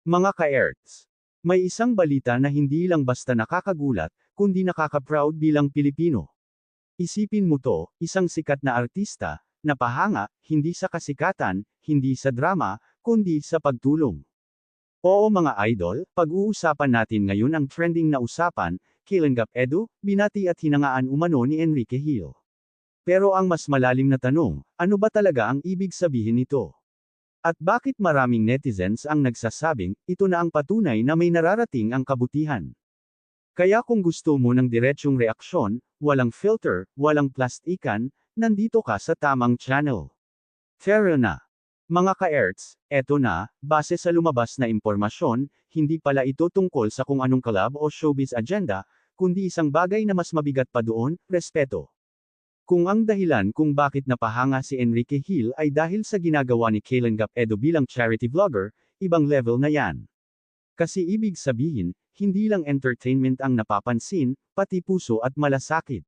Mga ka-Erts, may isang balita na hindi lang basta nakakagulat, kundi nakaka-proud bilang Pilipino. Isipin mo to, isang sikat na artista, napahanga, hindi sa kasikatan, hindi sa drama, kundi sa pagtulong. Oo mga idol, pag-uusapan natin ngayon ang trending na usapan, Kalinga Edu, binati at hinangaan umano ni Enrique Hill. Pero ang mas malalim na tanong, ano ba talaga ang ibig sabihin nito? At bakit maraming netizens ang nagsasabing, ito na ang patunay na may nararating ang kabutihan? Kaya kung gusto mo ng diretsyong reaksyon, walang filter, walang plastikan, nandito ka sa tamang channel. Fair na. Mga ka-Erts, eto na, base sa lumabas na impormasyon, hindi pala ito tungkol sa kung anong collab o showbiz agenda, kundi isang bagay na mas mabigat pa doon, respeto. Kung ang dahilan kung bakit napahanga si Enrique Hill ay dahil sa ginagawa ni Kalinga Edu bilang charity vlogger, ibang level na yan. Kasi ibig sabihin, hindi lang entertainment ang napapansin, pati puso at malasakit.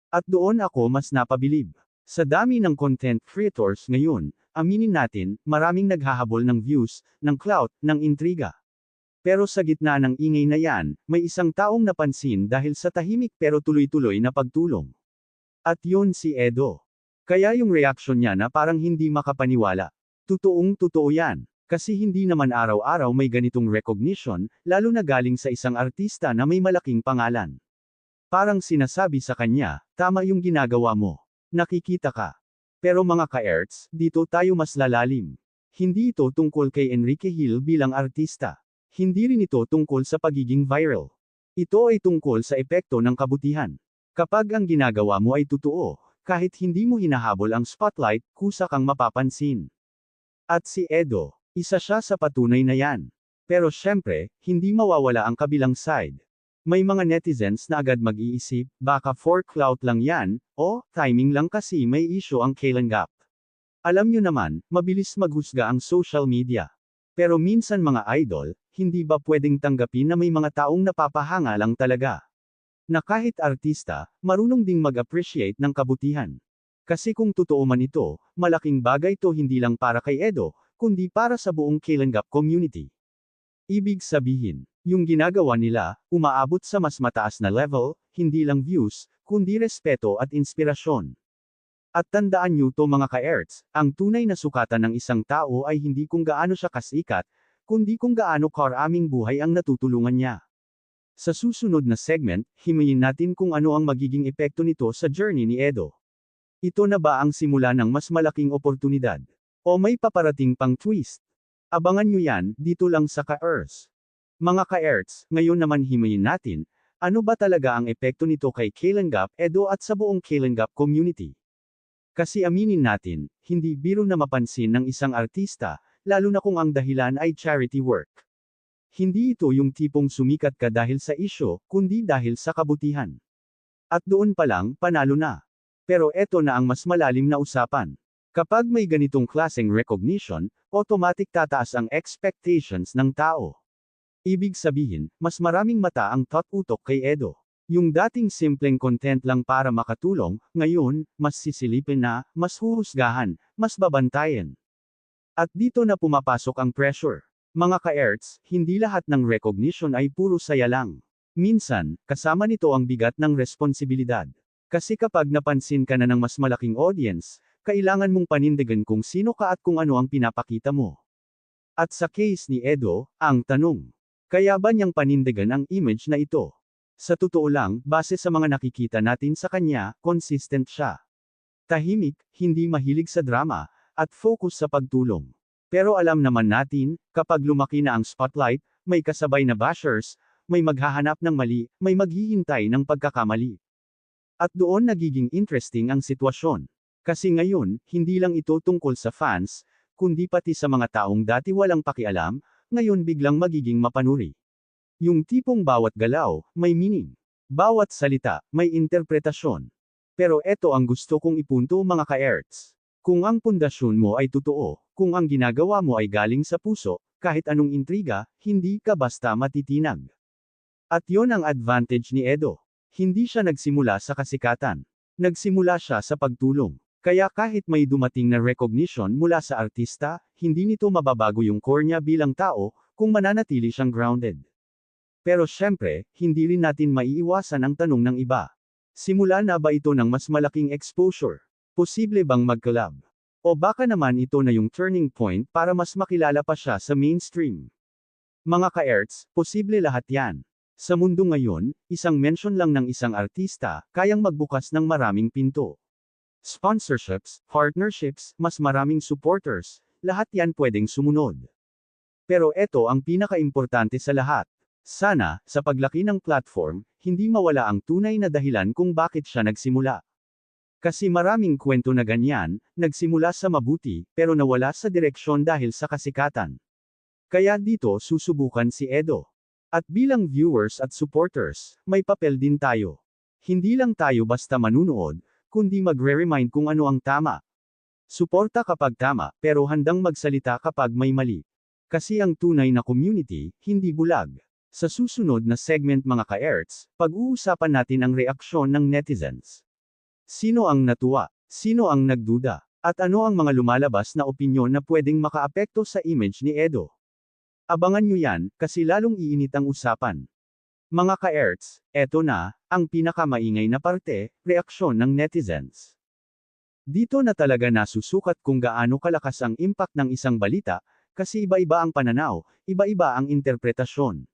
At doon ako mas napabilib. Sa dami ng content creators ngayon, aminin natin, maraming naghahabol ng views, ng clout, ng intriga. Pero sa gitna ng ingay na yan, may isang taong napansin dahil sa tahimik pero tuloy-tuloy na pagtulong. At yun si Edo. Kaya yung reaction niya na parang hindi makapaniwala. Totoong-totoo yan. Kasi hindi naman araw-araw may ganitong recognition, lalo na galing sa isang artista na may malaking pangalan. Parang sinasabi sa kanya, tama yung ginagawa mo. Nakikita ka. Pero mga ka-Erts, dito tayo mas lalalim. Hindi ito tungkol kay Enrique Hill bilang artista. Hindi rin ito tungkol sa pagiging viral. Ito ay tungkol sa epekto ng kabutihan. Kapag ang ginagawa mo ay totoo, kahit hindi mo hinahabol ang spotlight, kusa kang mapapansin. At si Edo, isa siya sa patunay na yan. Pero syempre, hindi mawawala ang kabilang side. May mga netizens na agad mag-iisip, baka for clout lang yan, o timing lang kasi may issue ang Kalinga. Alam nyo naman, mabilis maghusga ang social media. Pero minsan mga idol, hindi ba pwedeng tanggapin na may mga taong napapahanga lang talaga? Na kahit artista, marunong ding mag-appreciate ng kabutihan. Kasi kung totoo man ito, malaking bagay to hindi lang para kay Edo, kundi para sa buong Kalinga community. Ibig sabihin, yung ginagawa nila, umaabot sa mas mataas na level, hindi lang views, kundi respeto at inspirasyon. At tandaan nyo to mga ka-Erts, ang tunay na sukatan ng isang tao ay hindi kung gaano siya kasikat, kundi kung gaano karaming buhay ang natutulungan niya. Sa susunod na segment, himayin natin kung ano ang magiging epekto nito sa journey ni Edo. Ito na ba ang simula ng mas malaking oportunidad? O may paparating pang twist? Abangan nyo yan, dito lang sa Ka-Erts. Mga Ka-Erts, ngayon naman himayin natin, ano ba talaga ang epekto nito kay Kalinga Edo at sa buong Kalinga community? Kasi aminin natin, hindi biro na mapansin ng isang artista, lalo na kung ang dahilan ay charity work. Hindi ito yung tipong sumikat ka dahil sa isyo, kundi dahil sa kabutihan. At doon pa lang, panalo na. Pero eto na ang mas malalim na usapan. Kapag may ganitong klaseng recognition, automatic tataas ang expectations ng tao. Ibig sabihin, mas maraming mata ang utok kay Edo. Yung dating simpleng content lang para makatulong, ngayon, mas sisilipin na, mas huhusgahan, mas babantayan. At dito na pumapasok ang pressure. Mga ka-Erts, hindi lahat ng recognition ay puro saya lang. Minsan, kasama nito ang bigat ng responsibilidad. Kasi kapag napansin ka na ng mas malaking audience, kailangan mong panindigan kung sino ka at kung ano ang pinapakita mo. At sa case ni Edo, ang tanong, kaya ba niyang panindigan ang image na ito? Sa totoo lang, base sa mga nakikita natin sa kanya, consistent siya. Tahimik, hindi mahilig sa drama, at focus sa pagtulong. Pero alam naman natin, kapag lumaki na ang spotlight, may kasabay na bashers, may maghahanap ng mali, may maghihintay ng pagkakamali. At doon nagiging interesting ang sitwasyon. Kasi ngayon, hindi lang ito tungkol sa fans, kundi pati sa mga taong dati walang pakialam, ngayon biglang magiging mapanuri. Yung tipong bawat galaw, may meaning. Bawat salita, may interpretasyon. Pero eto ang gusto kong ipunto mga ka-Erts. Kung ang pundasyon mo ay totoo, kung ang ginagawa mo ay galing sa puso, kahit anong intriga, hindi ka basta matitinag. At yon ang advantage ni Edo. Hindi siya nagsimula sa kasikatan. Nagsimula siya sa pagtulong. Kaya kahit may dumating na recognition mula sa artista, hindi nito mababago yung core niya bilang tao, kung mananatili siyang grounded. Pero syempre, hindi rin natin maiiwasan ang tanong ng iba. Simula na ba ito ng mas malaking exposure? Posible bang mag-collab? O baka naman ito na yung turning point para mas makilala pa siya sa mainstream? Mga ka-erts, posible lahat yan. Sa mundo ngayon, isang mention lang ng isang artista, kayang magbukas ng maraming pinto. Sponsorships, partnerships, mas maraming supporters, lahat yan pwedeng sumunod. Pero eto ang pinaka-importante sa lahat. Sana, sa paglaki ng platform, hindi mawala ang tunay na dahilan kung bakit siya nagsimula. Kasi maraming kwento na ganyan, nagsimula sa mabuti, pero nawala sa direksyon dahil sa kasikatan. Kaya dito susubukan si Edo. At bilang viewers at supporters, may papel din tayo. Hindi lang tayo basta manunood, kundi magre-remind kung ano ang tama. Suporta kapag tama, pero handang magsalita kapag may mali. Kasi ang tunay na community, hindi bulag. Sa susunod na segment mga ka-erts, pag-uusapan natin ang reaksyon ng netizens. Sino ang natuwa? Sino ang nagduda? At ano ang mga lumalabas na opinyon na pwedeng makaapekto sa image ni Edo? Abangan nyo yan, kasi lalong iinit ang usapan. Mga ka-erts, eto na, ang pinakamaingay na parte, reaksyon ng netizens. Dito na talaga nasusukat kung gaano kalakas ang impact ng isang balita, kasi iba-iba ang pananaw, iba-iba ang interpretasyon.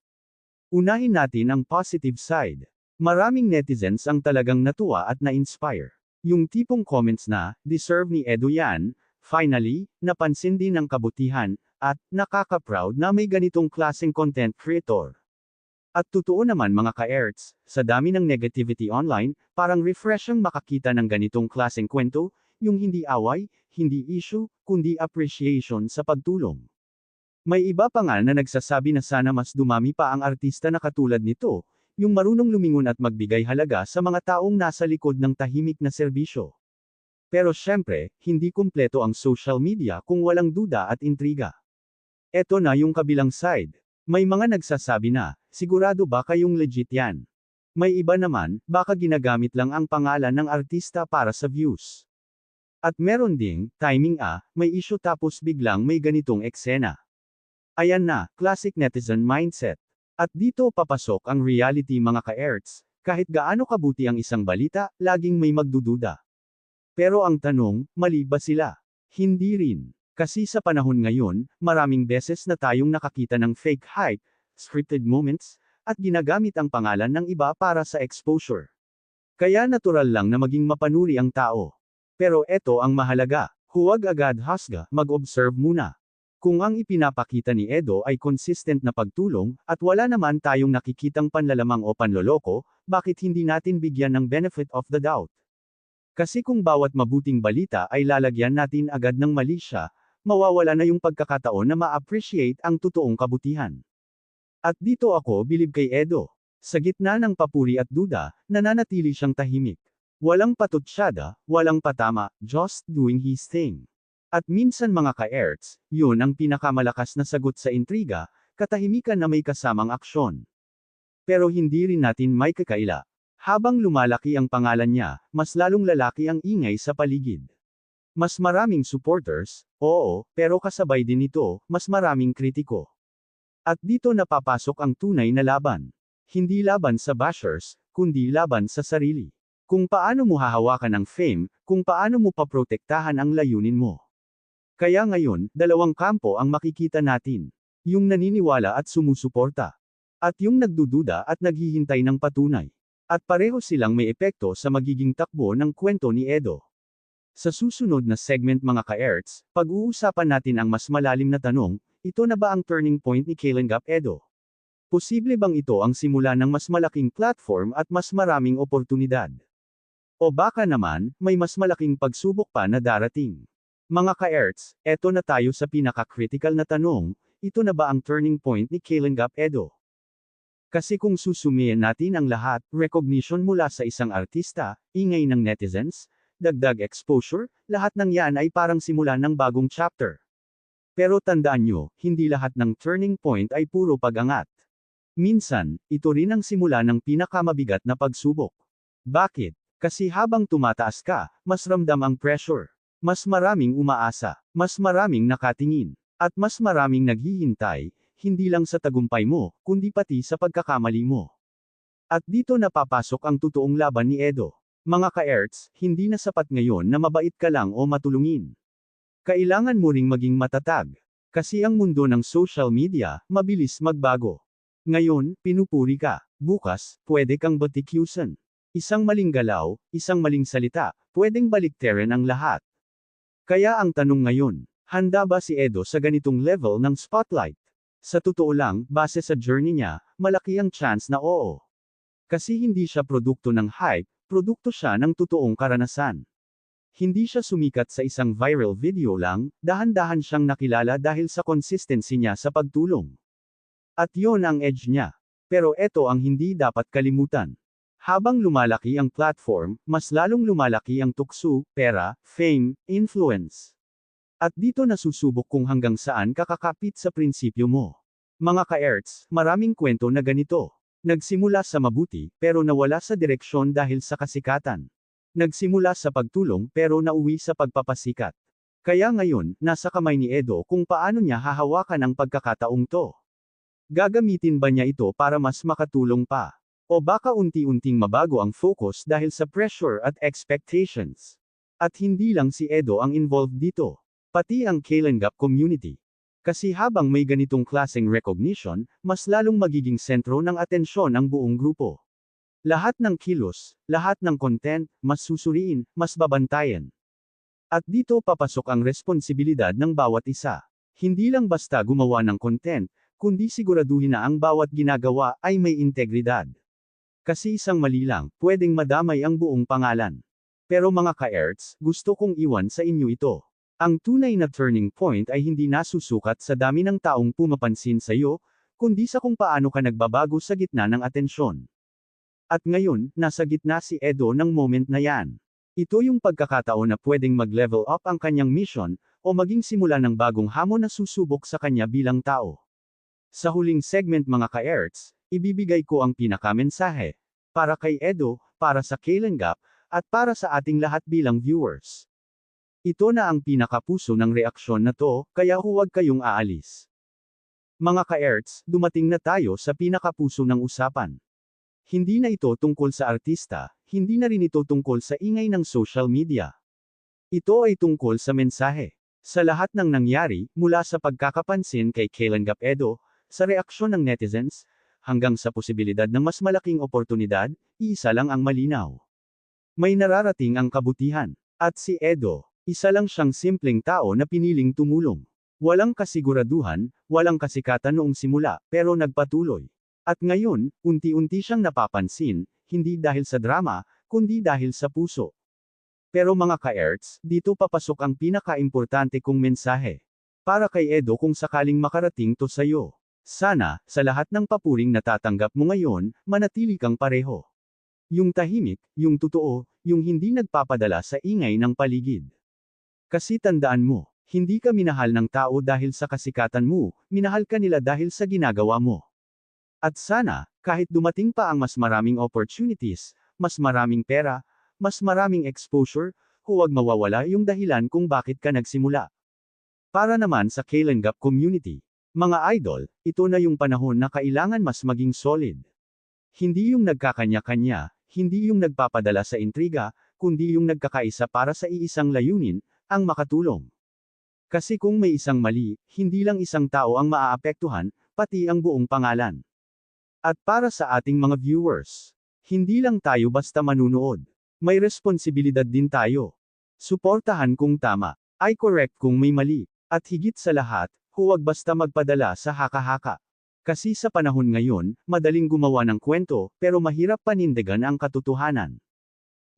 Unahin natin ang positive side. Maraming netizens ang talagang natuwa at na-inspire. Yung tipong comments na, deserve ni Edo yan, finally, napansin din ang kabutihan, at nakaka-proud na may ganitong klaseng content creator. At totoo naman mga ka-erts, sa dami ng negativity online, parang refreshing makakita ng ganitong klaseng kwento, yung hindi away, hindi issue, kundi appreciation sa pagtulong. May iba pa nga na nagsasabi na sana mas dumami pa ang artista na katulad nito, yung marunong lumingon at magbigay halaga sa mga taong nasa likod ng tahimik na serbisyo. Pero syempre, hindi kumpleto ang social media kung walang duda at intriga. Eto na yung kabilang side. May mga nagsasabi na, sigurado ba kayong legit yan? May iba naman, baka ginagamit lang ang pangalan ng artista para sa views. At meron ding, timing may issue tapos biglang may ganitong eksena. Ayan na, classic netizen mindset. At dito papasok ang reality mga ka-erts, kahit gaano kabuti ang isang balita, laging may magdududa. Pero ang tanong, mali ba sila? Hindi rin. Kasi sa panahon ngayon, maraming beses na tayong nakakita ng fake hype, scripted moments, at ginagamit ang pangalan ng iba para sa exposure. Kaya natural lang na maging mapanuri ang tao. Pero eto ang mahalaga, huwag agad husga, mag-observe muna. Kung ang ipinapakita ni Edo ay consistent na pagtulong, at wala naman tayong nakikitang panlalamang o panloloko, bakit hindi natin bigyan ng benefit of the doubt? Kasi kung bawat mabuting balita ay lalagyan natin agad ng mali siya, mawawala na yung pagkakataon na ma-appreciate ang totoong kabutihan. At dito ako bilib kay Edo. Sa gitna ng papuri at duda, nananatili siyang tahimik. Walang patutsyada, walang patama, just doing his thing. At minsan mga ka-erts, yun ang pinakamalakas na sagot sa intriga, katahimikan na may kasamang aksyon. Pero hindi rin natin may kakaila. Habang lumalaki ang pangalan niya, mas lalong lalaki ang ingay sa paligid. Mas maraming supporters, oo, pero kasabay din ito, mas maraming kritiko. At dito napapasok ang tunay na laban. Hindi laban sa bashers, kundi laban sa sarili. Kung paano mo hahawakan ang fame, kung paano mo paprotektahan ang layunin mo. Kaya ngayon, dalawang kampo ang makikita natin. Yung naniniwala at sumusuporta. At yung nagdududa at naghihintay ng patunay. At pareho silang may epekto sa magiging takbo ng kwento ni Edo. Sa susunod na segment mga ka-erts, pag-uusapan natin ang mas malalim na tanong, ito na ba ang turning point ni Kalingap Edo? Posible bang ito ang simula ng mas malaking platform at mas maraming oportunidad? O baka naman, may mas malaking pagsubok pa na darating? Mga ka-erts, eto na tayo sa pinaka-critical na tanong, ito na ba ang turning point ni Kalingap Edo? Kasi kung susumihin natin ang lahat, recognition mula sa isang artista, ingay ng netizens, dagdag exposure, lahat ng yan ay parang simula ng bagong chapter. Pero tandaan nyo, hindi lahat ng turning point ay puro pag-angat. Minsan, ito rin ang simula ng pinakamabigat na pagsubok. Bakit? Kasi habang tumataas ka, mas ramdam ang pressure. Mas maraming umaasa, mas maraming nakatingin, at mas maraming naghihintay, hindi lang sa tagumpay mo, kundi pati sa pagkakamali mo. At dito napapasok ang totoong laban ni Edo. Mga ka-Erts, hindi na sapat ngayon na mabait ka lang o matulungin. Kailangan mo ring maging matatag. Kasi ang mundo ng social media, mabilis magbago. Ngayon, pinupuri ka. Bukas, pwede kang batikyusan. Isang maling galaw, isang maling salita, pwedeng baliktarin ang lahat. Kaya ang tanong ngayon, handa ba si Edo sa ganitong level ng spotlight? Sa totoo lang, base sa journey niya, malaki ang chance na oo. Kasi hindi siya produkto ng hype, produkto siya ng totoong karanasan. Hindi siya sumikat sa isang viral video lang, dahan-dahan siyang nakilala dahil sa consistency niya sa pagtulong. At yon ang edge niya. Pero eto ang hindi dapat kalimutan. Habang lumalaki ang platform, mas lalong lumalaki ang tukso, pera, fame, influence. At dito nasusubok kung hanggang saan kakakapit sa prinsipyo mo. Mga ka-Erts, maraming kwento na ganito. Nagsimula sa mabuti, pero nawala sa direksyon dahil sa kasikatan. Nagsimula sa pagtulong pero nauwi sa pagpapasikat. Kaya ngayon, nasa kamay ni Edo kung paano niya hahawakan ang pagkakataong to. Gagamitin ba niya ito para mas makatulong pa? O baka unti-unting mabago ang focus dahil sa pressure at expectations? At hindi lang si Edo ang involved dito. Pati ang Kalenggap community. Kasi habang may ganitong klaseng recognition, mas lalong magiging sentro ng atensyon ang buong grupo. Lahat ng kilos, lahat ng content, mas susuriin, mas babantayan. At dito papasok ang responsibilidad ng bawat isa. Hindi lang basta gumawa ng content, kundi siguraduhin na ang bawat ginagawa ay may integridad. Kasi isang mali lang, pwedeng madamay ang buong pangalan. Pero mga ka-Erts, gusto kong iwan sa inyo ito. Ang tunay na turning point ay hindi nasusukat sa dami ng taong pumapansin sa iyo, kundi sa kung paano ka nagbabago sa gitna ng atensyon. At ngayon, nasa gitna si Edo ng moment na yan. Ito yung pagkakataon na pwedeng mag-level up ang kanyang mission, o maging simula ng bagong hamon na susubok sa kanya bilang tao. Sa huling segment mga ka-Erts, ibibigay ko ang pinakamensahe. Para kay Edo, para sa Kalenggap, at para sa ating lahat bilang viewers. Ito na ang pinakapuso ng reaksyon na to, kaya huwag kayong aalis. Mga ka-Erts, dumating na tayo sa pinakapuso ng usapan. Hindi na ito tungkol sa artista, hindi na rin ito tungkol sa ingay ng social media. Ito ay tungkol sa mensahe. Sa lahat ng nangyari, mula sa pagkakapansin kay Kalenggap Edo, sa reaksyon ng netizens, hanggang sa posibilidad ng mas malaking oportunidad, iisa lang ang malinaw. May nararating ang kabutihan. At si Edo, isa lang siyang simpleng tao na piniling tumulong. Walang kasiguraduhan, walang kasikatan noong simula, pero nagpatuloy. At ngayon, unti-unti siyang napapansin, hindi dahil sa drama, kundi dahil sa puso. Pero mga ka-Erts, dito papasok ang pinaka-importante kong mensahe. Para kay Edo kung sakaling makarating to sa'yo. Sana, sa lahat ng papuring natatanggap mo ngayon, manatili kang pareho. Yung tahimik, yung totoo, yung hindi nagpapadala sa ingay ng paligid. Kasi tandaan mo, hindi ka minahal ng tao dahil sa kasikatan mo, minahal ka nila dahil sa ginagawa mo. At sana, kahit dumating pa ang mas maraming opportunities, mas maraming pera, mas maraming exposure, huwag mawawala yung dahilan kung bakit ka nagsimula. Para naman sa Kalenggap community, mga idol, ito na yung panahon na kailangan mas maging solid. Hindi yung nagkakanya-kanya, hindi yung nagpapadala sa intriga, kundi yung nagkakaisa para sa iisang layunin, ang makatulong. Kasi kung may isang mali, hindi lang isang tao ang maaapektuhan, pati ang buong pangalan. At para sa ating mga viewers, hindi lang tayo basta manunood. May responsibilidad din tayo. Suportahan kung tama, ay correct kung may mali, at higit sa lahat, huwag basta magpadala sa haka-haka. Kasi sa panahon ngayon, madaling gumawa ng kwento, pero mahirap panindigan ang katotohanan.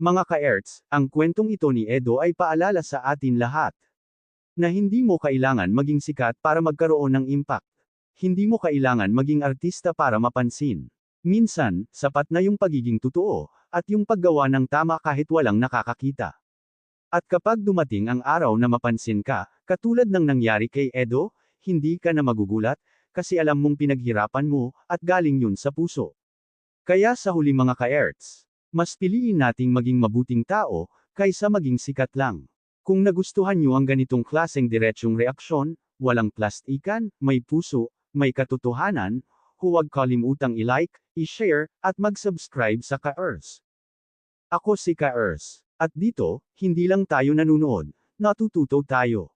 Mga ka-Erts, ang kwentong ito ni Edo ay paalala sa atin lahat. Na hindi mo kailangan maging sikat para magkaroon ng impact. Hindi mo kailangan maging artista para mapansin. Minsan, sapat na yung pagiging totoo, at yung paggawa ng tama kahit walang nakakakita. At kapag dumating ang araw na mapansin ka, katulad ng nangyari kay Edo, hindi ka na magugulat, kasi alam mong pinaghirapan mo, at galing yun sa puso. Kaya sa huli mga ka-Erts, mas piliin nating maging mabuting tao, kaysa maging sikat lang. Kung nagustuhan nyo ang ganitong klaseng diretsyong reaksyon, walang plastikan, may puso, may katotohanan, huwag kalimutang i-like, i-share, at mag-subscribe sa Ka-Earth. Ako si Ka-Earth. At dito, hindi lang tayo nanunood, natututo tayo.